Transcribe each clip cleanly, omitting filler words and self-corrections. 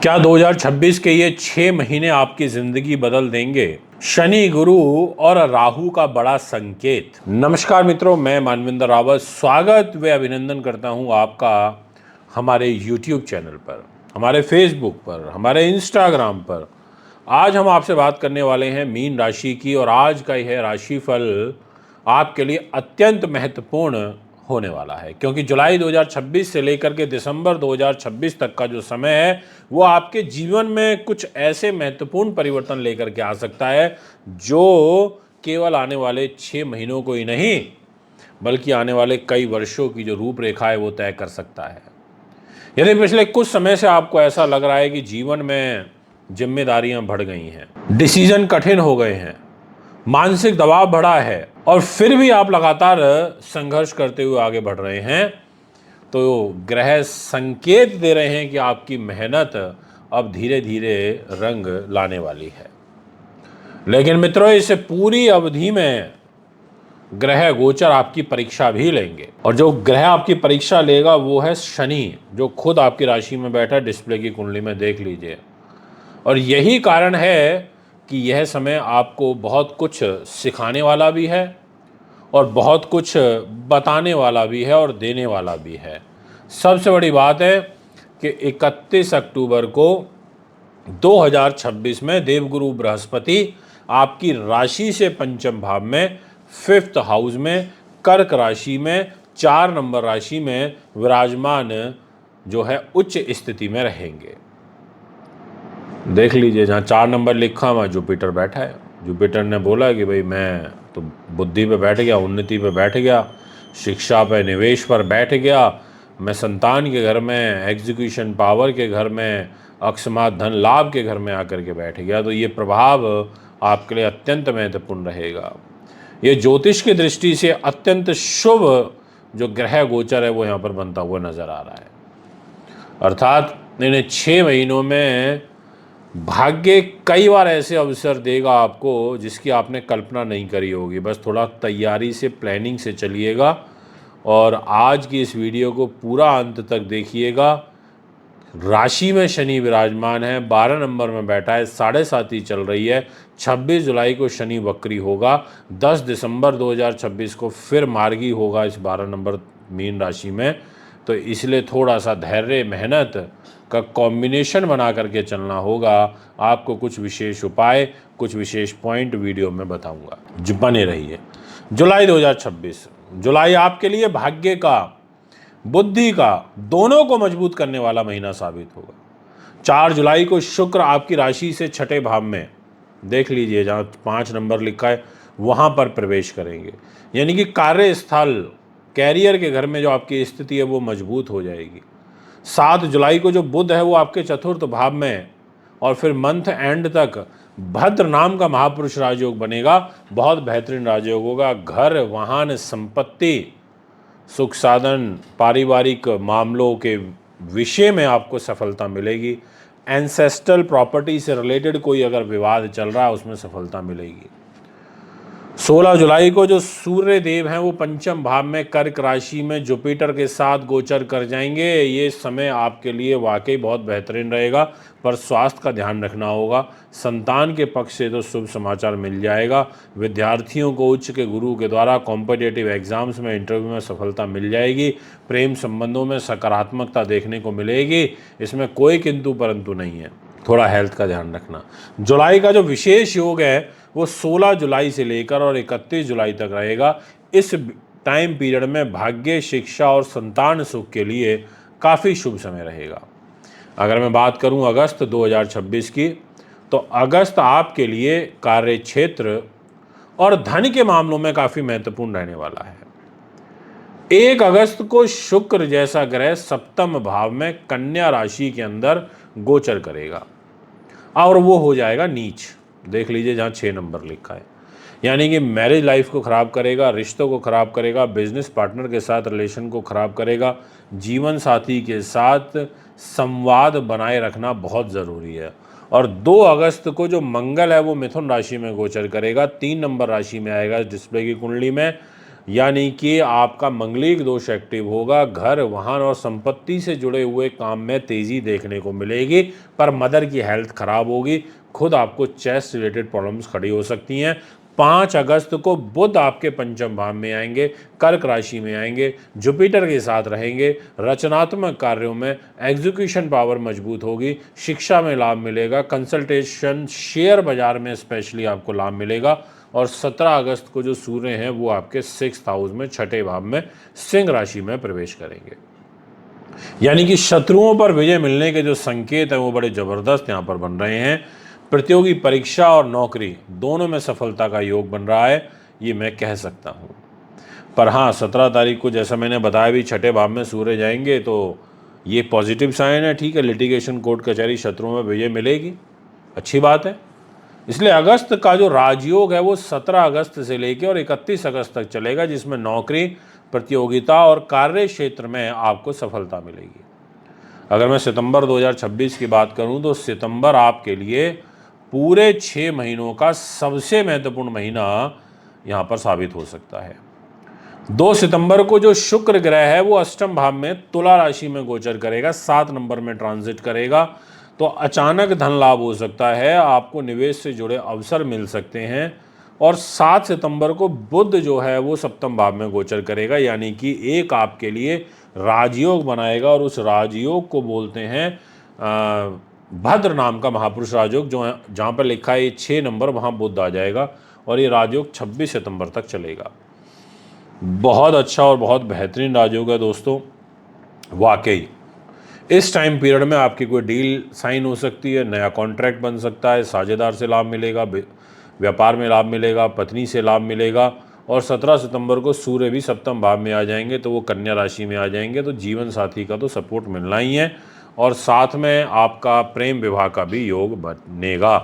क्या 2026 के ये 6 महीने आपकी जिंदगी बदल देंगे? शनि, गुरु और राहु का बड़ा संकेत। नमस्कार मित्रों, मैं मानविंदर रावत स्वागत व अभिनंदन करता हूं आपका हमारे YouTube चैनल पर, हमारे Facebook पर, हमारे Instagram पर। आज हम आपसे बात करने वाले हैं मीन राशि की और आज का यह राशिफल आपके लिए अत्यंत महत्वपूर्ण होने वाला है, क्योंकि जुलाई 2026 से लेकर के दिसंबर 2026 तक का जो समय है वो आपके जीवन में कुछ ऐसे महत्वपूर्ण परिवर्तन लेकर के आ सकता है जो केवल आने वाले 6 महीनों को ही नहीं बल्कि आने वाले कई वर्षों की जो रूपरेखा है वो तय कर सकता है। यदि पिछले कुछ समय से आपको ऐसा लग रहा है कि जीवन में जिम्मेदारियां बढ़ गई हैं, डिसीजन कठिन हो गए हैं, मानसिक दबाव बढ़ा है और फिर भी आप लगातार संघर्ष करते हुए आगे बढ़ रहे हैं, तो ग्रह संकेत दे रहे हैं कि आपकी मेहनत अब धीरे धीरे रंग लाने वाली है। लेकिन मित्रों, इस पूरी अवधि में ग्रह गोचर आपकी परीक्षा भी लेंगे और जो ग्रह आपकी परीक्षा लेगा वो है शनि, जो खुद आपकी राशि में बैठा है। डिस्प्ले की कुंडली में देख लीजिए। और यही कारण है कि यह समय आपको बहुत कुछ सिखाने वाला भी है और बहुत कुछ बताने वाला भी है और देने वाला भी है। सबसे बड़ी बात है कि 31 अक्टूबर को 2026 में देवगुरु बृहस्पति आपकी राशि से पंचम भाव में 5th हाउस में कर्क राशि में 4 नंबर राशि में विराजमान जो है उच्च स्थिति में रहेंगे। देख लीजिए, जहाँ 4 नंबर लिखा हुआ जुपिटर बैठा है। जुपिटर ने बोला कि भाई मैं तो बुद्धि पे बैठ गया, उन्नति पे बैठ गया, शिक्षा पे, निवेश पर बैठ गया, मैं संतान के घर में, एग्जीक्यूशन पावर के घर में, अकस्मात धन लाभ के घर में आकर के बैठ गया। तो ये प्रभाव आपके लिए अत्यंत महत्वपूर्ण रहेगा। ये ज्योतिष की दृष्टि से अत्यंत शुभ जो ग्रह गोचर है वो यहाँ पर बनता हुआ नजर आ रहा है। अर्थात इन 6 महीनों में भाग्य कई बार ऐसे अवसर देगा आपको जिसकी आपने कल्पना नहीं करी होगी। बस थोड़ा तैयारी से, प्लानिंग से चलिएगा और आज की इस वीडियो को पूरा अंत तक देखिएगा। राशि में शनि विराजमान है, 12 नंबर में बैठा है, 7.5 चल रही है। 26 जुलाई को शनि वक्री होगा, 10 दिसंबर 2026 को फिर मार्गी होगा इस 12 नंबर मीन राशि में। तो इसलिए थोड़ा सा धैर्य, मेहनत का कॉम्बिनेशन बना करके चलना होगा। आपको कुछ विशेष उपाय, कुछ विशेष पॉइंट वीडियो में बताऊंगा, जो बने रहिए। जुलाई 2026 जुलाई आपके लिए भाग्य का, बुद्धि का, दोनों को मजबूत करने वाला महीना साबित होगा। 4 जुलाई को शुक्र आपकी राशि से 6ठे भाव में, देख लीजिए जहाँ 5 नंबर लिखा है वहाँ पर प्रवेश करेंगे। यानी कि कार्यस्थल, कैरियर के घर में जो आपकी स्थिति है वो मजबूत हो जाएगी। 7 जुलाई को जो बुध है वो आपके 4th भाव में और फिर मंथ एंड तक भद्र नाम का महापुरुष राजयोग बनेगा। बहुत बेहतरीन राजयोग होगा। घर, वाहन, संपत्ति, सुख साधन, पारिवारिक मामलों के विषय में आपको सफलता मिलेगी। एंसेस्ट्रल प्रॉपर्टी से रिलेटेड कोई अगर विवाद चल रहा है उसमें सफलता मिलेगी। 16 जुलाई को जो सूर्य देव हैं वो पंचम भाव में कर्क राशि में जुपिटर के साथ गोचर कर जाएंगे। ये समय आपके लिए वाकई बहुत बेहतरीन रहेगा, पर स्वास्थ्य का ध्यान रखना होगा। संतान के पक्ष से तो शुभ समाचार मिल जाएगा। विद्यार्थियों को उच्च के गुरु के द्वारा कॉम्पिटिटिव एग्जाम्स में, इंटरव्यू में सफलता मिल जाएगी। प्रेम संबंधों में सकारात्मकता देखने को मिलेगी, इसमें कोई किंतु परंतु नहीं है। थोड़ा हेल्थ का ध्यान रखना। जुलाई का जो विशेष योग है वो 16 जुलाई से लेकर और 31 जुलाई तक रहेगा। इस टाइम पीरियड में भाग्य, शिक्षा और संतान सुख के लिए काफ़ी शुभ समय रहेगा। अगर मैं बात करूं अगस्त 2026 की, तो अगस्त आपके लिए कार्य क्षेत्र और धन के मामलों में काफ़ी महत्वपूर्ण रहने वाला है। 1 अगस्त को शुक्र जैसा ग्रह 7th भाव में कन्या राशि के अंदर गोचर करेगा और वो हो जाएगा नीच। देख लीजिए जहाँ 6 नंबर लिखा है। यानी कि मैरिज लाइफ को ख़राब करेगा, रिश्तों को ख़राब करेगा, बिजनेस पार्टनर के साथ रिलेशन को ख़राब करेगा। जीवन साथी के साथ संवाद बनाए रखना बहुत ज़रूरी है। और 2 अगस्त को जो मंगल है वो मिथुन राशि में गोचर करेगा, 3 नंबर राशि में आएगा डिस्प्ले की कुंडली में। यानी कि आपका मंगलिक दोष एक्टिव होगा। घर, वाहन और संपत्ति से जुड़े हुए काम में तेजी देखने को मिलेगी, पर मदर की हेल्थ खराब होगी। खुद आपको चेस्ट रिलेटेड प्रॉब्लम्स खड़ी हो सकती हैं। 5 अगस्त को बुध आपके पंचम भाव में आएंगे, कर्क राशि में आएंगे, जुपिटर के साथ रहेंगे। रचनात्मक कार्यों में एग्जीक्यूशन पावर मजबूत होगी, शिक्षा में लाभ मिलेगा, कंसल्टेशन, शेयर बाजार में स्पेशली आपको लाभ मिलेगा। और 17 अगस्त को जो सूर्य हैं वो आपके 6th हाउस में, छठे भाव में, सिंह राशि में प्रवेश करेंगे। यानी कि शत्रुओं पर विजय मिलने के जो संकेत हैं वो बड़े जबरदस्त यहाँ पर बन रहे हैं। प्रतियोगी परीक्षा और नौकरी दोनों में सफलता का योग बन रहा है, ये मैं कह सकता हूँ। पर हाँ, 17 तारीख को जैसा मैंने बताया भी छठे भाव में सूर्य जाएंगे, तो ये पॉजिटिव साइन है। ठीक है, लिटिगेशन, कोर्ट कचहरी, शत्रुओं में विजय मिलेगी, अच्छी बात है। इसलिए अगस्त का जो राजयोग है वो 17 अगस्त से लेकर और 31 अगस्त तक चलेगा, जिसमें नौकरी, प्रतियोगिता और कार्य क्षेत्र में आपको सफलता मिलेगी। अगर मैं सितंबर 2026 की बात करूं तो सितंबर आपके लिए पूरे 6 महीनों का सबसे महत्वपूर्ण महीना यहां पर साबित हो सकता है। 2 सितंबर को जो शुक्र ग्रह है वो अष्टम भाव में तुला राशि में गोचर करेगा, 7 नंबर में ट्रांजिट करेगा। तो अचानक धन लाभ हो सकता है, आपको निवेश से जुड़े अवसर मिल सकते हैं। और 7 सितंबर को बुध जो है वो सप्तम भाव में गोचर करेगा, यानी कि एक आपके लिए राजयोग बनाएगा, और उस राजयोग को बोलते हैं भद्र नाम का महापुरुष राजयोग, जो है जहाँ पर लिखा है 6 नंबर, वहाँ बुध आ जाएगा। और ये राजयोग 26 सितंबर तक चलेगा। बहुत अच्छा और बहुत बेहतरीन राजयोग है दोस्तों। वाकई इस टाइम पीरियड में आपकी कोई डील साइन हो सकती है, नया कॉन्ट्रैक्ट बन सकता है, साझेदार से लाभ मिलेगा, व्यापार में लाभ मिलेगा, पत्नी से लाभ मिलेगा। और 17 सितंबर को सूर्य भी सप्तम भाव में आ जाएंगे, तो वो कन्या राशि में आ जाएंगे, तो जीवन साथी का तो सपोर्ट मिलना ही है। और साथ में आपका प्रेम विवाह का भी योग बनेगा।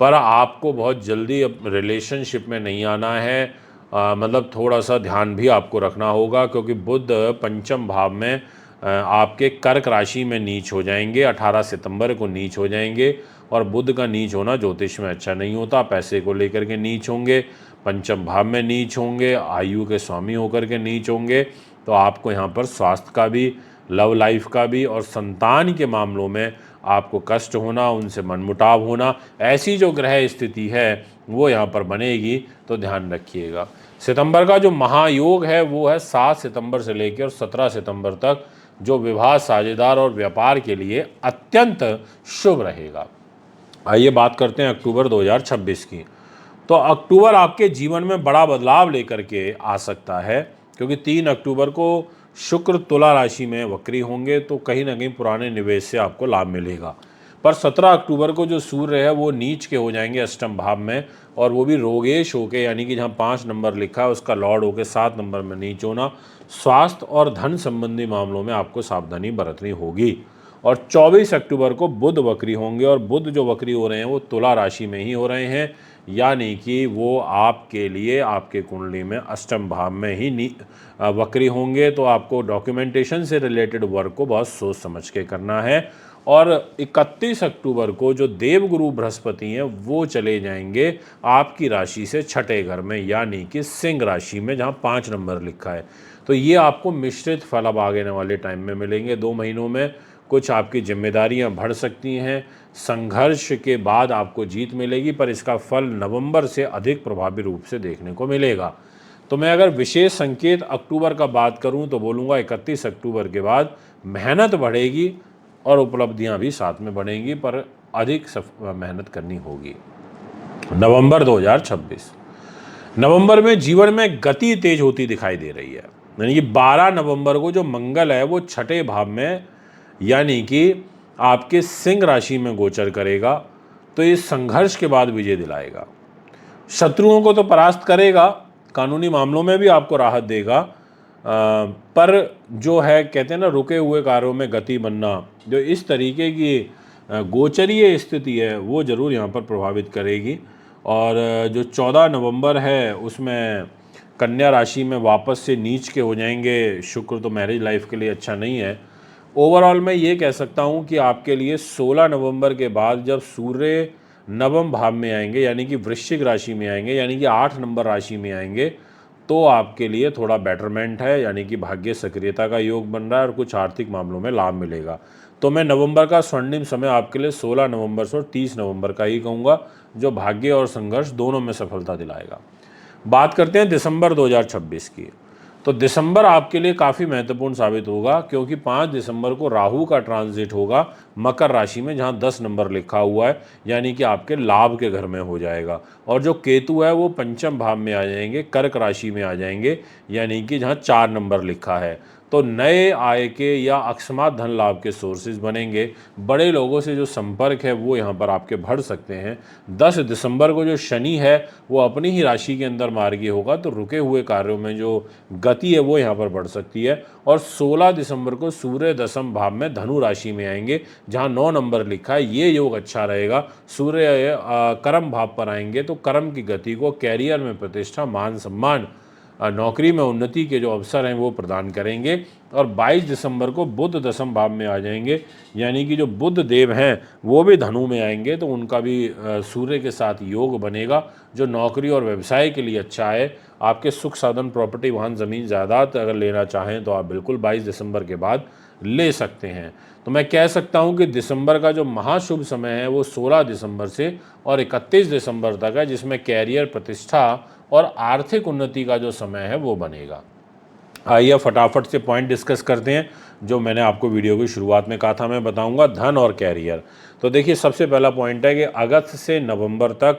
पर आपको बहुत जल्दी रिलेशनशिप में नहीं आना है, मतलब थोड़ा सा ध्यान भी आपको रखना होगा, क्योंकि बुध पंचम भाव में आपके कर्क राशि में नीच हो जाएंगे। 18 सितंबर को नीच हो जाएंगे, और बुध का नीच होना ज्योतिष में अच्छा नहीं होता। पैसे को लेकर के नीच होंगे, पंचम भाव में नीच होंगे, आयु के स्वामी होकर के नीच होंगे। तो आपको यहाँ पर स्वास्थ्य का भी, लव लाइफ का भी, और संतान के मामलों में आपको कष्ट होना, उनसे मनमुटाव होना, ऐसी जो ग्रह स्थिति है वो यहाँ पर बनेगी, तो ध्यान रखिएगा। सितंबर का जो महायोग है वो है 7 सितंबर से लेकर 17 सितंबर तक, जो विवाह, साझेदार और व्यापार के लिए अत्यंत शुभ रहेगा। आइए बात करते हैं अक्टूबर 2026 की। तो अक्टूबर आपके जीवन में बड़ा बदलाव लेकर के आ सकता है, क्योंकि 3 अक्टूबर को शुक्र तुला राशि में वक्री होंगे, तो कहीं ना कहीं पुराने निवेश से आपको लाभ मिलेगा। पर 17 अक्टूबर को जो सूर्य है वो नीच के हो जाएंगे अष्टम भाव में, और वो भी रोगेश होके, यानी कि जहाँ 5 नंबर लिखा है उसका लॉर्ड होके 7 नंबर में नीच होना। स्वास्थ्य और धन संबंधी मामलों में आपको सावधानी बरतनी होगी। और 24 अक्टूबर को बुध वक्री होंगे, और बुध जो वक्री हो रहे हैं वो तुला राशि में ही हो रहे हैं, यानी कि वो आपके लिए, आपके कुंडली में अष्टम भाव में ही वक्री होंगे। तो आपको डॉक्यूमेंटेशन से रिलेटेड वर्क को बहुत सोच समझ के करना है। और 31 अक्टूबर को जो देवगुरु बृहस्पति हैं वो चले जाएंगे आपकी राशि से छठे घर में, यानी कि सिंह राशि में, जहाँ 5 नंबर लिखा है। तो ये आपको मिश्रित फल अब आगे वाले टाइम में मिलेंगे। 2 महीनों में कुछ आपकी जिम्मेदारियां बढ़ सकती हैं, संघर्ष के बाद आपको जीत मिलेगी, पर इसका फल नवंबर से अधिक प्रभावी रूप से देखने को मिलेगा। तो मैं अगर विशेष संकेत अक्टूबर का बात करूं तो बोलूँगा 31 अक्टूबर के बाद मेहनत बढ़ेगी और उपलब्धियां भी साथ में बढ़ेंगी, पर अधिक मेहनत करनी होगी। नवंबर 2026, नवंबर में जीवन में गति तेज होती दिखाई दे रही है। यानी कि 12 नवंबर को जो मंगल है वो छठे भाव में, यानी कि आपके सिंह राशि में गोचर करेगा, तो इस संघर्ष के बाद विजय दिलाएगा। शत्रुओं को तो परास्त करेगा, कानूनी मामलों में भी आपको राहत देगा, पर जो है कहते हैं ना, रुके हुए कार्यों में गति बनना, जो इस तरीके की गोचरीय स्थिति है वो ज़रूर यहाँ पर प्रभावित करेगी। और जो 14 नवंबर है उसमें कन्या राशि में वापस से नीच के हो जाएंगे शुक्र, तो मैरिज लाइफ के लिए अच्छा नहीं है। ओवरऑल मैं ये कह सकता हूँ कि आपके लिए 16 नवंबर के बाद जब सूर्य नवम भाव में आएंगे, यानी कि वृश्चिक राशि में आएंगे, यानी कि 8 नंबर राशि में आएंगे, तो आपके लिए थोड़ा बेटरमेंट है, यानी कि भाग्य सक्रियता का योग बन रहा है और कुछ आर्थिक मामलों में लाभ मिलेगा। तो मैं नवंबर का स्वर्णिम समय आपके लिए 16 नवंबर से और 30 नवंबर का ही कहूँगा, जो भाग्य और संघर्ष दोनों में सफलता दिलाएगा। बात करते हैं दिसंबर 2026 की। तो दिसंबर आपके लिए काफ़ी महत्वपूर्ण साबित होगा, क्योंकि 5 दिसंबर को राहु का ट्रांजिट होगा मकर राशि में, जहां 10 नंबर लिखा हुआ है, यानी कि आपके लाभ के घर में हो जाएगा। और जो केतु है वो पंचम भाव में आ जाएंगे, कर्क राशि में आ जाएंगे, यानी कि जहां 4 नंबर लिखा है। तो नए आय के या अकस्मात धन लाभ के सोर्सेज बनेंगे। बड़े लोगों से जो संपर्क है वो यहाँ पर आपके बढ़ सकते हैं। 10 दिसंबर को जो शनि है वो अपनी ही राशि के अंदर मार्गी होगा, तो रुके हुए कार्यों में जो गति है वो यहाँ पर बढ़ सकती है। और 16 दिसंबर को सूर्य दसम भाव में धनु राशि में आएंगे, जहाँ 9 नंबर लिखा है। ये योग अच्छा रहेगा। सूर्य कर्म भाव पर आएंगे तो कर्म की गति को, कैरियर में प्रतिष्ठा, मान सम्मान, नौकरी में उन्नति के जो अवसर हैं वो प्रदान करेंगे। और 22 दिसंबर को बुध दसम भाव में आ जाएंगे, यानी कि जो बुध देव हैं वो भी धनु में आएंगे, तो उनका भी सूर्य के साथ योग बनेगा, जो नौकरी और व्यवसाय के लिए अच्छा है। आपके सुख साधन, प्रॉपर्टी, वाहन, ज़मीन, जायदाद अगर लेना चाहें तो आप बिल्कुल 22 दिसंबर के बाद ले सकते हैं। तो मैं कह सकता हूं कि दिसंबर का जो महाशुभ समय है वो 16 दिसंबर से और 31 दिसंबर तक है, जिसमें कैरियर, प्रतिष्ठा और आर्थिक उन्नति का जो समय है वो बनेगा। आइए फटाफट से पॉइंट डिस्कस करते हैं जो मैंने आपको वीडियो की शुरुआत में कहा था मैं बताऊंगा, धन और कैरियर। तो देखिए, सबसे पहला पॉइंट है कि अगस्त से नवंबर तक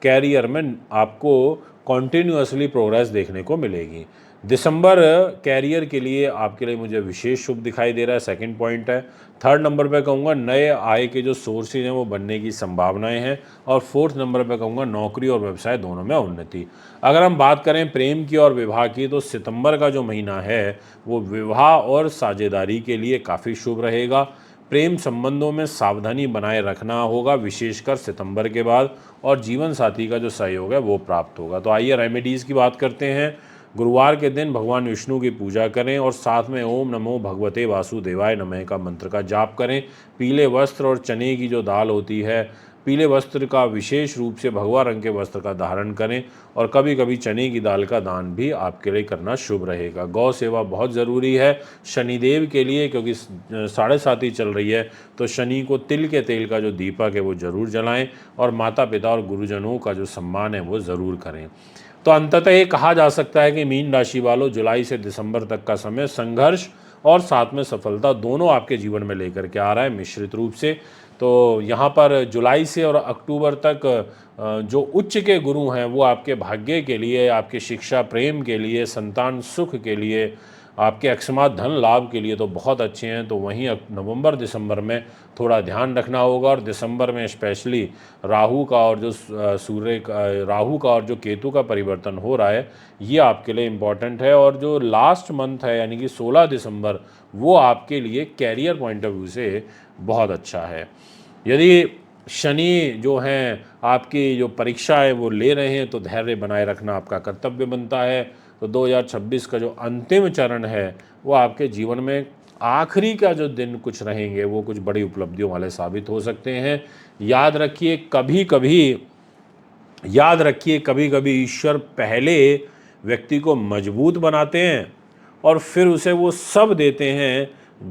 कैरियर में आपको कॉन्टिन्यूसली प्रोग्रेस देखने को मिलेगी। दिसंबर कैरियर के लिए आपके लिए मुझे विशेष शुभ दिखाई दे रहा है, सेकंड पॉइंट है। थर्ड नंबर पे कहूँगा नए आय के जो सोर्सेज हैं वो बनने की संभावनाएं हैं। और फोर्थ नंबर पे कहूँगा नौकरी और व्यवसाय दोनों में उन्नति। अगर हम बात करें प्रेम की और विवाह की, तो सितंबर का जो महीना है वो विवाह और साझेदारी के लिए काफ़ी शुभ रहेगा। प्रेम संबंधों में सावधानी बनाए रखना होगा, विशेषकर सितंबर के बाद, और जीवन साथी का जो सहयोग है वो प्राप्त होगा। तो आइए रेमेडीज़ की बात करते हैं। गुरुवार के दिन भगवान विष्णु की पूजा करें और साथ में ओम नमो भगवते वासुदेवाय नमः का मंत्र का जाप करें। पीले वस्त्र और चने की जो दाल होती है, पीले वस्त्र का विशेष रूप से भगवा रंग के वस्त्र का धारण करें, और कभी कभी चने की दाल का दान भी आपके लिए करना शुभ रहेगा। गौ सेवा बहुत ज़रूरी है शनिदेव के लिए, क्योंकि 7.5 ही चल रही है, तो शनि को तिल के तेल का जो दीपक है वो ज़रूर जलाएं, और माता पिता और गुरुजनों का जो सम्मान है वो ज़रूर करें। तो अंततः ये कहा जा सकता है कि मीन राशि वालों, जुलाई से दिसंबर तक का समय संघर्ष और साथ में सफलता दोनों आपके जीवन में लेकर के आ रहा है, मिश्रित रूप से। तो यहाँ पर जुलाई से और अक्टूबर तक जो उच्च के गुरु हैं वो आपके भाग्य के लिए, आपके शिक्षा, प्रेम के लिए, संतान सुख के लिए, आपके अकस्मात धन लाभ के लिए तो बहुत अच्छे हैं। तो वहीं नवंबर दिसंबर में थोड़ा ध्यान रखना होगा, और दिसंबर में स्पेशली राहु का और जो राहु का और जो केतु का परिवर्तन हो रहा है ये आपके लिए इम्पॉर्टेंट है। और जो लास्ट मंथ है यानी कि 16 दिसंबर, वो आपके लिए कैरियर पॉइंट ऑफ व्यू से बहुत अच्छा है। यदि शनि जो हैं आपकी जो परीक्षा है वो ले रहे हैं, तो धैर्य बनाए रखना आपका कर्तव्य बनता है। तो 2026 का जो अंतिम चरण है वो आपके जीवन में आखिरी का जो दिन कुछ रहेंगे वो कुछ बड़ी उपलब्धियों वाले साबित हो सकते हैं। याद रखिए कभी कभी ईश्वर पहले व्यक्ति को मजबूत बनाते हैं और फिर उसे वो सब देते हैं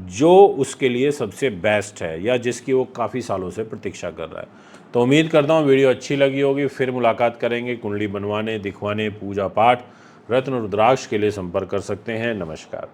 जो उसके लिए सबसे बेस्ट है, या जिसकी वो काफ़ी सालों से प्रतीक्षा कर रहा है। तो उम्मीद करता हूँ वीडियो अच्छी लगी होगी। फिर मुलाकात करेंगे। कुंडली बनवाने, दिखवाने, पूजा पाठ, रत्न रुद्राक्ष के लिए संपर्क कर सकते हैं। नमस्कार।